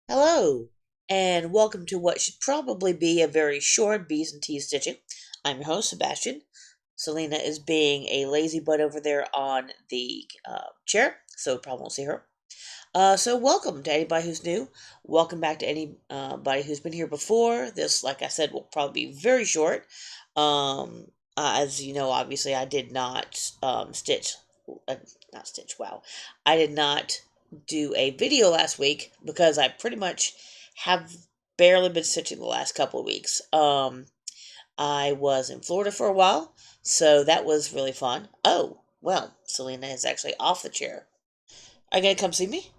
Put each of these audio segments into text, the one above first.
Hello, and welcome to what should probably be a very short B's and T's stitching. I'm your host, Sebastian. Selena is being a lazy butt over there on the chair, so probably won't see her. So welcome to anybody who's new. Welcome back to anybody who's been here before. This, like I said, will probably be very short. As you know, obviously, I did not uh, not stitch. Wow, I did not do a video last week because I pretty much have barely been stitching the last couple of weeks. I was in Florida for a while, so that was really fun. Oh, well, Selena is actually off the chair. Are you gonna come see me?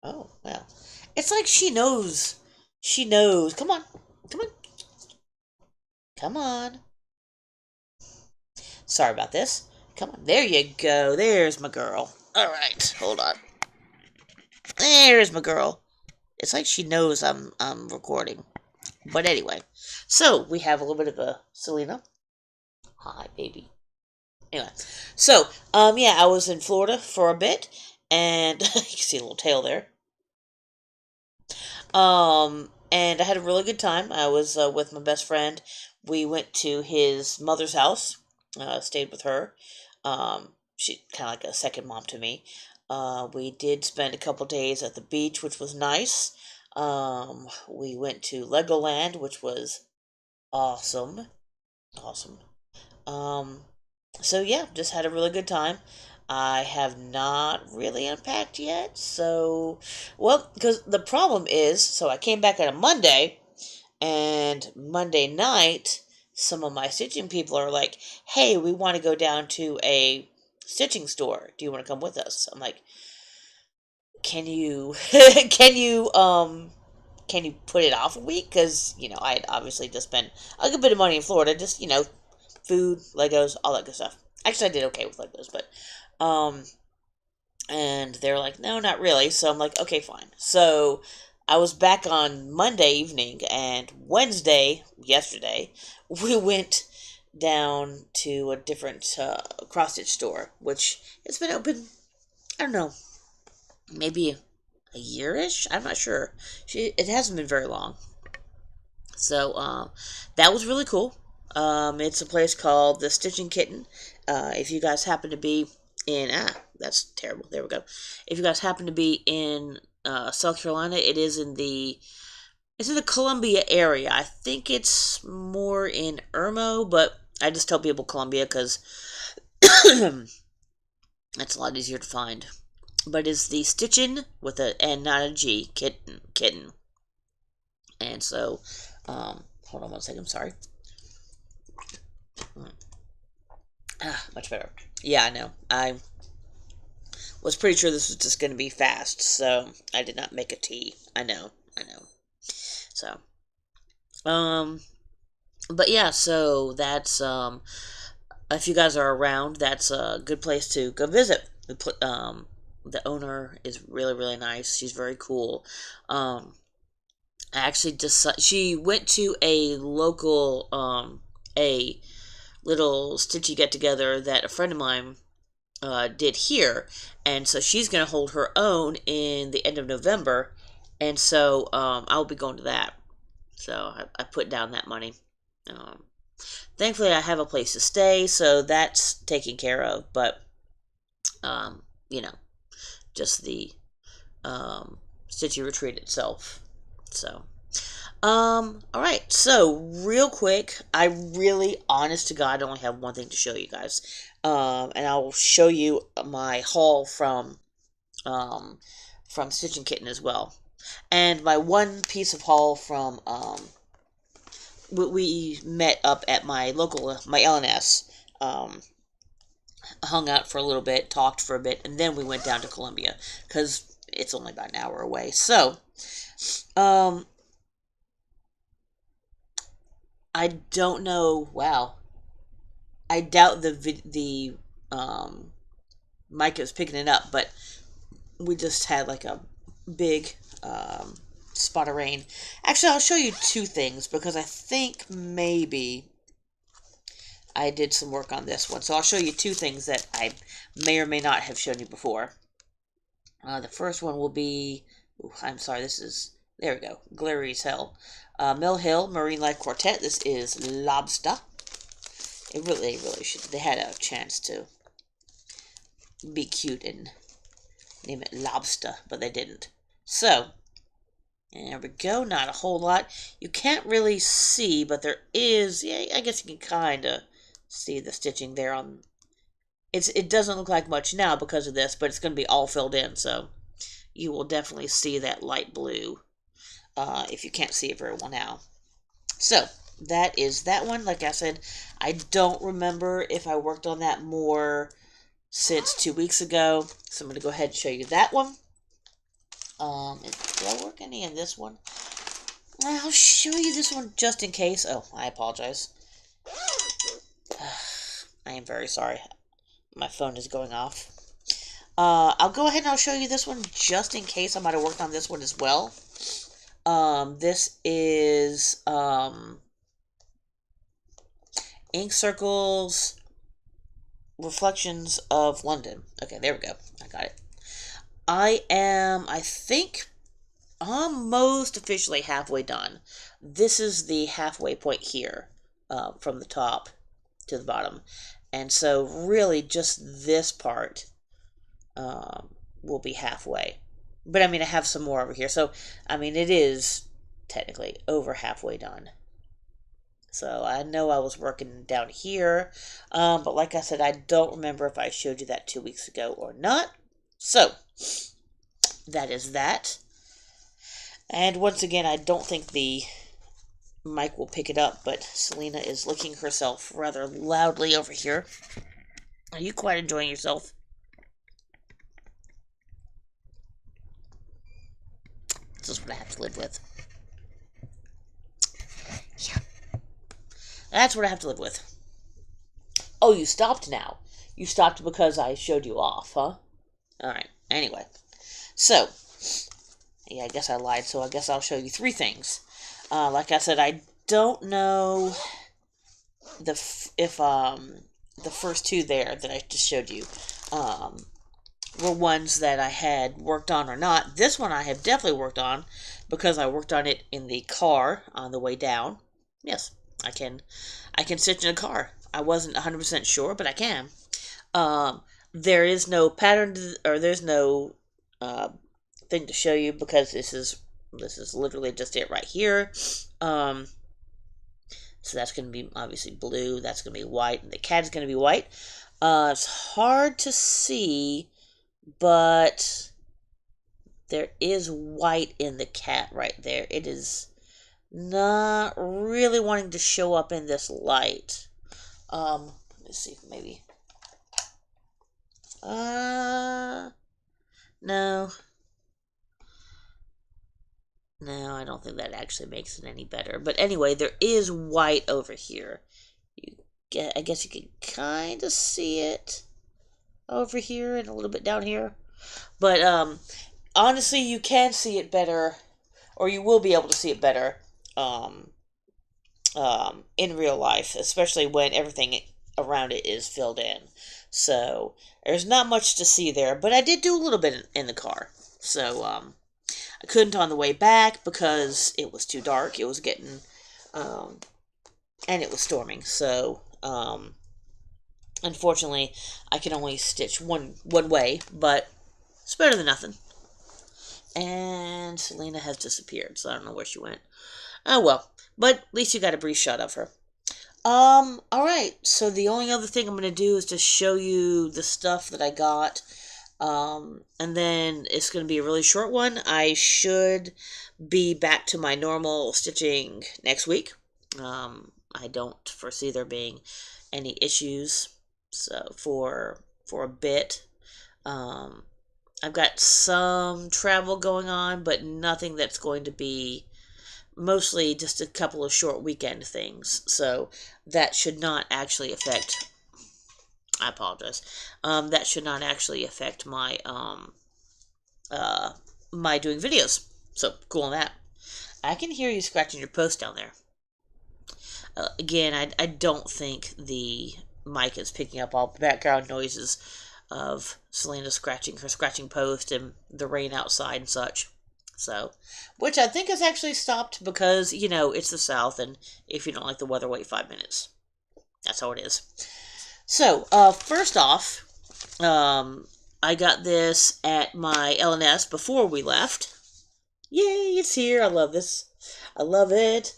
Oh, well. It's like she knows. She knows. Come on. Come on. Come on. Sorry about this. Come on. There you go. There's my girl. All right. Hold on. There's my girl. It's like she knows I'm recording. But anyway. So, we have a little bit of a Selena. Hi, baby. Anyway. So, yeah, I was in Florida for a bit and you can see a little tail there. And I had a really good time. I was with my best friend. We went to his mother's house, stayed with her. She kind of like a second mom to me. We did spend a couple days at the beach, which was nice. We went to Legoland, which was awesome. Awesome. Um, so yeah, just had a really good time. I have not really unpacked yet, so well, because the problem is, so I came back on a Monday, and Monday night, some of my stitching people are like, "Hey, we want to go down to a stitching store. Do you want to come with us?" I'm like, "Can you, can you, can you put it off a week? Because I had obviously just spent a good bit of money in Florida, just food, Legos, all that good stuff. Actually, I did okay with Legos, but um, and they're like, no, not really. So I'm like, okay, fine. So I was back on Monday evening, and Wednesday, yesterday, we went down to a different cross stitch store, which it's been open. I don't know, maybe a year-ish. I'm not sure. It hasn't been very long. So that was really cool. It's a place called the Stitching Kitten. If you guys happen to be in that's terrible. There we go. If you guys happen to be in South Carolina, it's in the Columbia area. I think it's more in Irmo, but I just tell people Columbia because that's a lot easier to find. But it's the Stitchin' with a N, not a G, kitten. And so, hold on one second. I'm sorry. Much better. Yeah, I know. I was pretty sure this was just going to be fast, so I did not make a tea. I know. I know. So, um, but yeah, so that's, if you guys are around, that's a good place to go visit. The owner is really, really nice. She's very cool. I actually just, she went to a little stitchy get together that a friend of mine did here, and so she's going to hold her own in the end of November, and so I'll be going to that. So I put down that money. Um, Thankfully, I have a place to stay, so that's taken care of. But um, you know, just the stitchy retreat itself. So all right. So, real quick, I really, honest to God, only have one thing to show you guys. And I'll show you my haul um, from Stitching Kitten as well. And my one piece of haul from, we met up at my local, my LNS, hung out for a little bit, talked for a bit, and then we went down to Columbia, because it's only about an hour away. So, um, I don't know. Wow, I doubt the mic is picking it up, but we just had like a big spot of rain. Actually, I'll show you two things because I think maybe I did some work on this one. So I'll show you two things that I may or may not have shown you before. The first one will be. Ooh, I'm sorry, this is There we go. Glittery as hell. Mill Hill Marine Life Quartet. This is Lobster. It really should. They had a chance to be cute and name it Lobster, but they didn't. So, there we go. Not a whole lot. You can't really see, but there is. Yeah, I guess you can kind of see the stitching there on. It doesn't look like much now because of this, but it's going to be all filled in, so you will definitely see that light blue if you can't see it very well now. So, that is that one. Like I said, I don't remember if I worked on that more since 2 weeks ago, so I'm going to go ahead and show you that one. Did I work any in this one? I'll show you this one just in case. Oh, I apologize. I am very sorry. My phone is going off. I'll go ahead and I'll show you this one just in case I might have worked on this one as well. This is Ink Circles Reflections of London. Okay, there we go. I got it. I think, almost officially halfway done. This is the halfway point here, from the top to the bottom. And so, really, just this part will be halfway. But, I mean, I have some more over here. So, I mean, it is technically over halfway done. So, I know I was working down here. But, like I said, I don't remember if I showed you that 2 weeks ago or not. So, that is that. And once again, I don't think the mic will pick it up, but Selena is licking herself rather loudly over here. Are you quite enjoying yourself? This is what I have to live with. Yeah. That's what I have to live with. Oh, you stopped now. You stopped because I showed you off, huh? Alright, anyway. So, yeah, I guess I lied, so I guess I'll show you 3 things. Like I said, I don't know if the first 2 there that I just showed you were ones that I had worked on or not. This one I have definitely worked on because I worked on it in the car on the way down. Yes, I can stitch in a car. I wasn't 100% sure, but I can. There is no pattern or there's no thing to show you because this is literally just it right here. So that's going to be obviously blue, that's going to be white, and the cat is going to be white. It's hard to see, but there is white in the cat right there. It is not really wanting to show up in this light. Let me see if maybe... No. No, I don't think that actually makes it any better. But anyway, there is white over here. I guess you can kind of see it over here and a little bit down here. But honestly, you can see it better, or you will be able to see it better in real life, especially when everything around it is filled in. So there's not much to see there, but I did do a little bit in the car. So I couldn't on the way back because it was too dark. It was getting, and it was storming. So unfortunately, I can only stitch one way, but it's better than nothing. And Selena has disappeared, so I don't know where she went. Oh well, but at least you got a brief shot of her. Alright, so the only other thing I'm going to do is to show you the stuff that I got. And then it's going to be a really short one. I should be back to my normal stitching next week. I don't foresee there being any issues so for a bit. I've got some travel going on, but nothing that's going to be... mostly just a couple of short weekend things, so that should not actually affect... I apologize. That should not actually affect my my doing videos. So cool on that. I can hear you scratching your post down there. Again, I don't think the mic is picking up all the background noises of Selena scratching her scratching post and the rain outside and such. So, which I think has actually stopped because, it's the South, and if you don't like the weather, wait 5 minutes. That's how it is. So, first off, I got this at my LNS before we left. Yay, it's here. I love this. I love it.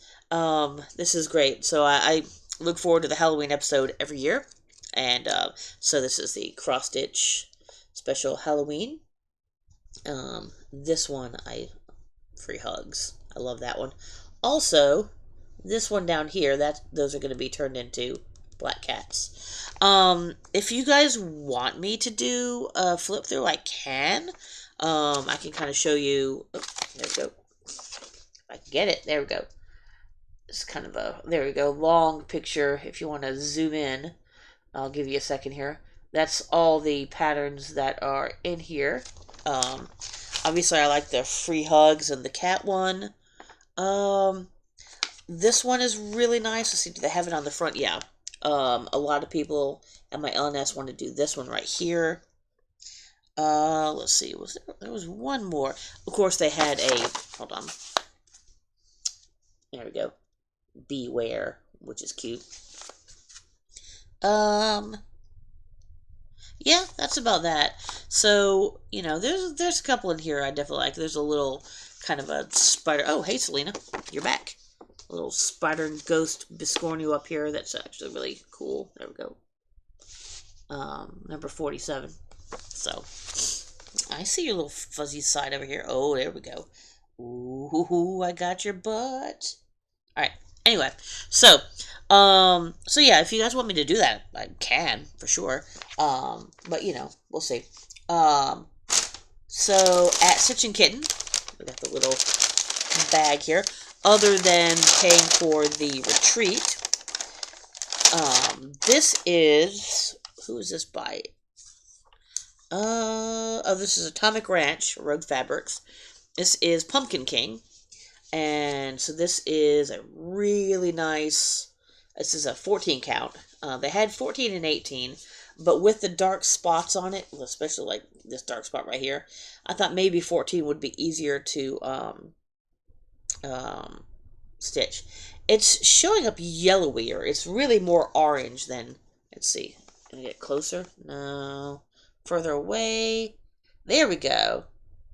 This is great. So I look forward to the Halloween episode every year. And so this is the cross stitch special Halloween. This one, free hugs. I love that one. Also, this one down here, those are going to be turned into black cats. If you guys want me to do a flip through, I can. I can kind of show you. Oh, there we go. If I can get it, there we go. It's kind of there we go, long picture. If you want to zoom in, I'll give you a second here. That's all the patterns that are in here. Obviously, I like the free hugs and the cat one. This one is really nice. Let's see, do they have it on the front? Yeah. A lot of people at my LNS want to do this one right here. Let's see. There was one more. Of course, they had hold on. There we go. Beware, which is cute. Yeah, that's about that. So, there's a couple in here I definitely like. There's a little kind of a spider. Oh, hey, Selena. You're back. A little spider and ghost Biscornu up here. That's actually really cool. There we go. Number 47. So, I see your little fuzzy side over here. Oh, there we go. Ooh, I got your butt. Alright, anyway. So yeah, if you guys want me to do that, I can, for sure. But, we'll see. So, at Stitch and Kitten, we got the little bag here. Other than paying for the retreat, this is, who is this by? This is Atomic Ranch, Rogue Fabrics. This is Pumpkin King. And so this is a really nice, this is a 14 count. They had 14 and 18, but with the dark spots on it, especially like this dark spot right here, I thought maybe 14 would be easier to stitch. It's showing up yellowier. It's really more orange than, let's see, can I get closer? No. Further away. There we go.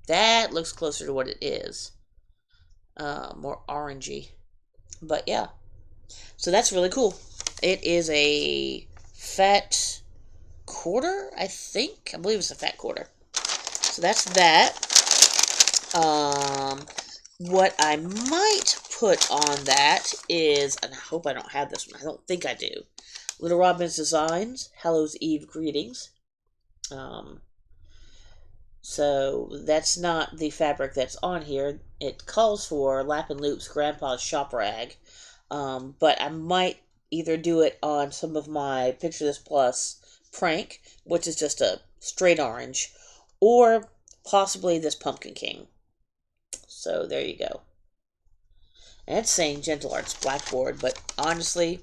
That looks closer to what it is. More orangey. But yeah. So that's really cool. It is a fat quarter, I think. I believe it's a fat quarter. So that's that. What I might put on that is, and I hope I don't have this one. I don't think I do. Little Robin's Designs, Hallows Eve Greetings. So that's not the fabric that's on here. It calls for Lap and Loop's Grandpa's Shop Rag. But I might either do it on some of my Picture This Plus prank, which is just a straight orange, or possibly this Pumpkin King. So there you go. And it's saying Gentle Arts Blackboard, but honestly,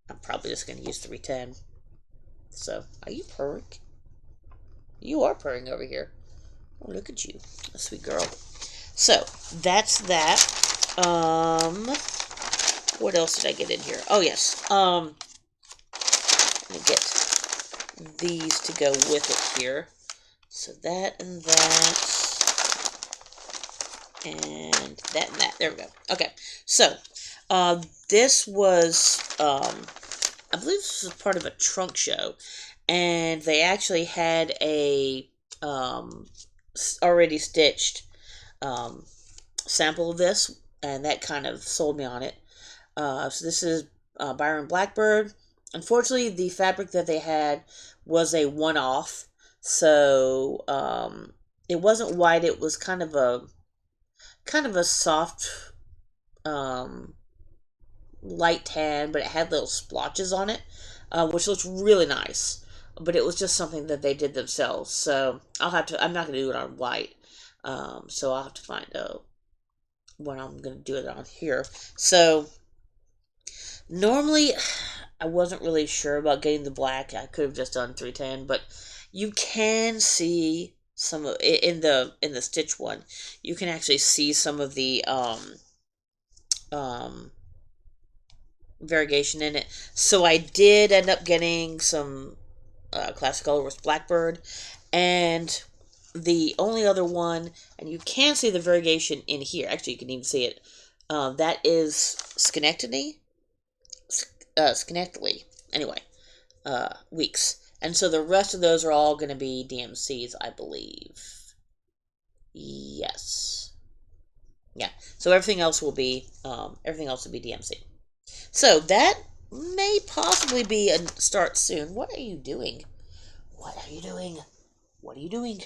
I'm probably just going to use 310. So, are you purring? You are purring over here. Oh, look at you. A sweet girl. So, that's that. What else did I get in here? Oh, yes. Let me get these to go with it here. So, that and that. And that and that. There we go. Okay. So, this was, I believe this was part of a trunk show. And they actually had a, already stitched, sample of this. And that kind of sold me on it. So this is Byron Blackbird. Unfortunately, the fabric that they had was a one-off. So, it wasn't white. It was kind of a soft, light tan, but it had little splotches on it, which looked really nice. But it was just something that they did themselves. So I'm not going to do it on white. So I'll have to find out when I'm going to do it on here. So normally I wasn't really sure about getting the black. I could have just done 310, but you can see some of in the Stitch one, you can actually see some of the um variegation in it. So I did end up getting some classic color was Blackbird, and the only other one, and you can see the variegation in here. Actually, you can even see it. That is Schenectady. Schenectady. Anyway, weeks. And so the rest of those are all going to be DMCs, I believe. Yes. Yeah. So everything else will be DMC. So that may possibly be a start soon. What are you doing? What are you doing? What are you doing?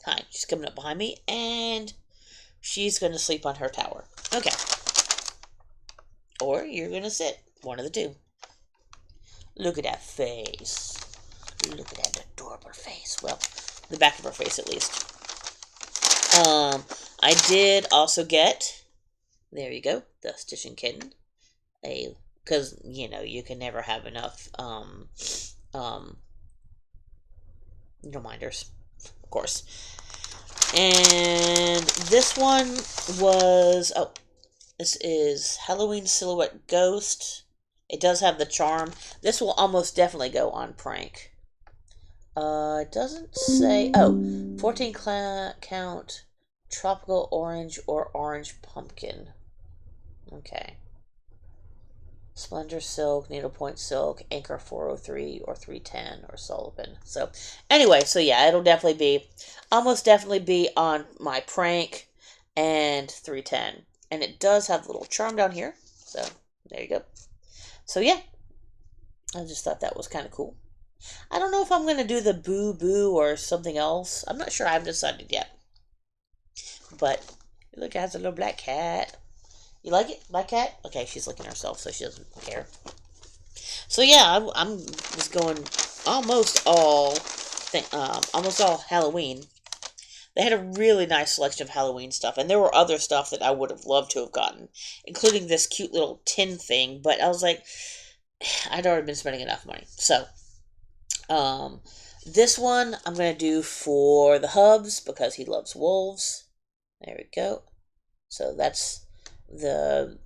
Hi, she's coming up behind me, and she's going to sleep on her tower. Okay. Or you're going to sit. One of the two. Look at that face. Look at that adorable face. Well, the back of her face at least. I did also get, there you go, the Stitching Kitten. Because, you can never have enough, reminders, of course. And this one was, this is Halloween Silhouette Ghost. It does have the charm. This will almost definitely go on prank. It doesn't say, 14 count tropical orange or orange pumpkin. Okay. Splendor Silk, Needlepoint Silk, Anchor 403 or 310 or Sullivan. So, anyway, so yeah, it'll almost definitely be on my prank and 310. And it does have a little charm down here. So, there you go. So, yeah, I just thought that was kind of cool. I don't know if I'm going to do the Boo Boo or something else. I'm not sure. I haven't decided yet. But, look, it has a little black cat. You like it, black cat? Okay, she's licking herself, so she doesn't care. So yeah, I'm just going almost all Halloween. They had a really nice selection of Halloween stuff, and there were other stuff that I would have loved to have gotten, including this cute little tin thing. But I was like, I'd already been spending enough money. So, this one I'm gonna do for the Hubs because he loves wolves. There we go. So that's the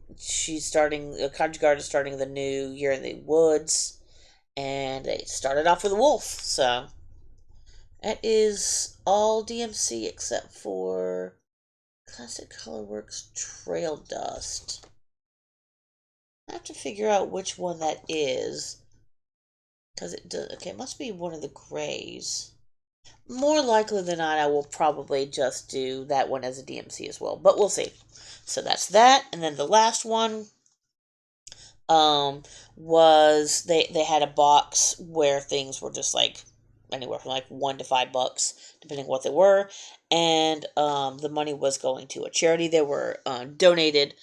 Country Guard is starting the new year in the woods, and they started off with a wolf. So that is all DMC except for Classic Colorworks Trail Dust. I have to figure out which one that is, because it does. Okay, it must be one of the grays. More likely than not, I will probably just do that one as a DMC as well, but we'll see. So that's that, and then the last one was they had a box where things were just like anywhere from like $1 to $5, depending what they were, and the money was going to a charity. They were donated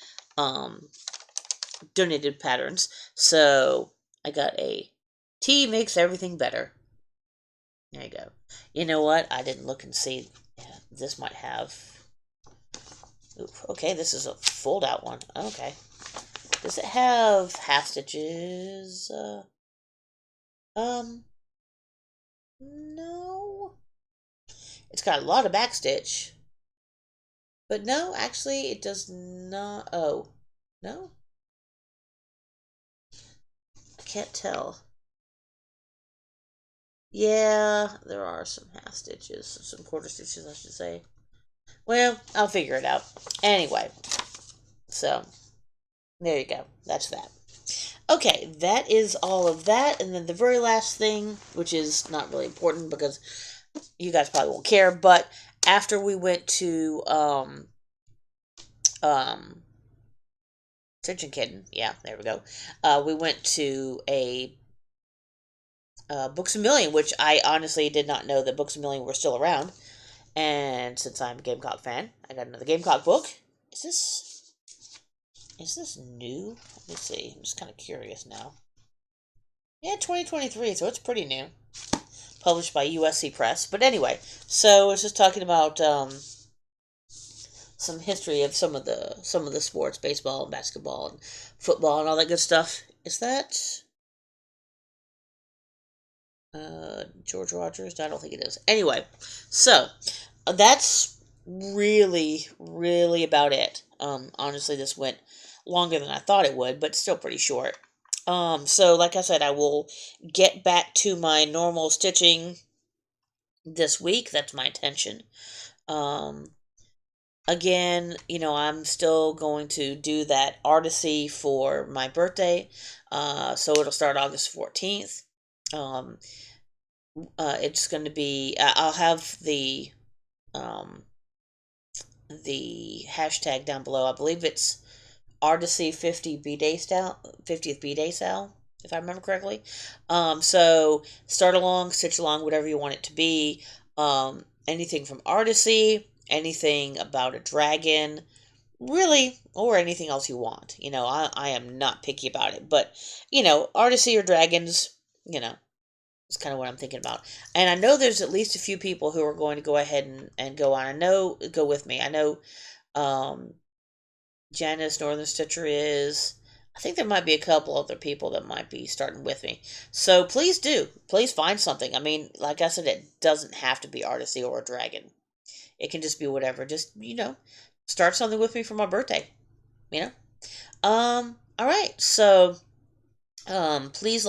patterns. So I got a tea makes everything better. There you go. You know what? I didn't look and see. Yeah, this might have. Oof, okay, this is a fold out one. Okay. Does it have half stitches? No. It's got a lot of back stitch. But no, actually, it does not. Oh, no? I can't tell. Yeah, there are some half stitches, some quarter stitches, I should say. Well, I'll figure it out. Anyway, so there you go. That's that. Okay, that is all of that. And then the very last thing, which is not really important because you guys probably won't care, but after we went to um Searching Kitten, yeah, there we go. We went to a Books a Million, which I honestly did not know that Books a Million were still around. And since I'm a Gamecock fan, I got another Gamecock book. Is this new? Let me see. I'm just kind of curious now. Yeah, 2023, so it's pretty new. Published by USC Press. But anyway, so I was just talking about some history of some of the sports, baseball and basketball and football and all that good stuff. Is that George Rogers? I don't think it is. Anyway, so that's really, really about it. Honestly, this went longer than I thought it would, but still pretty short. So like I said, I will get back to my normal stitching this week. That's my intention. Um, Again, I'm still going to do that Artcy for my birthday. So it'll start August 14th. Um, it's going to be, I'll have um, the hashtag down below. I believe it's Artcy 50 B Day style, 50th B Day sale, if I remember correctly. So start along, stitch along, whatever you want it to be. Anything from Artcy, anything about a dragon, really, or anything else you want. I am not picky about it, but Artcy or dragons, you know, is kind of what I'm thinking about. And I know there's at least a few people who are going to go ahead and go on. Go with me. I know um, Janice Northern Stitcher is. I think there might be a couple other people that might be starting with me. So please do. Please find something. I mean, like I said, it doesn't have to be Artcy or a dragon. It can just be whatever. Just, start something with me for my birthday. You know? All right. So please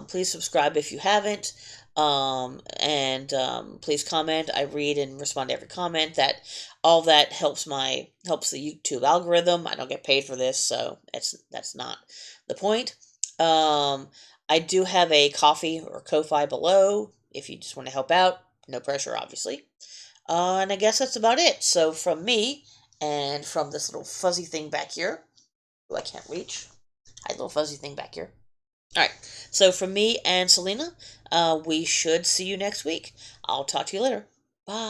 please subscribe if you haven't, and please comment. I read and respond to every comment. All that helps the YouTube algorithm. I don't get paid for this, so that's not the point. Um, I do have a Coffee or Ko-Fi below if you just want to help out. No pressure, obviously. And I guess that's about it. So from me and from this little fuzzy thing back here, who I can't reach. Hi, little fuzzy thing back here. All right. So from me and Selena, we should see you next week. I'll talk to you later. Bye.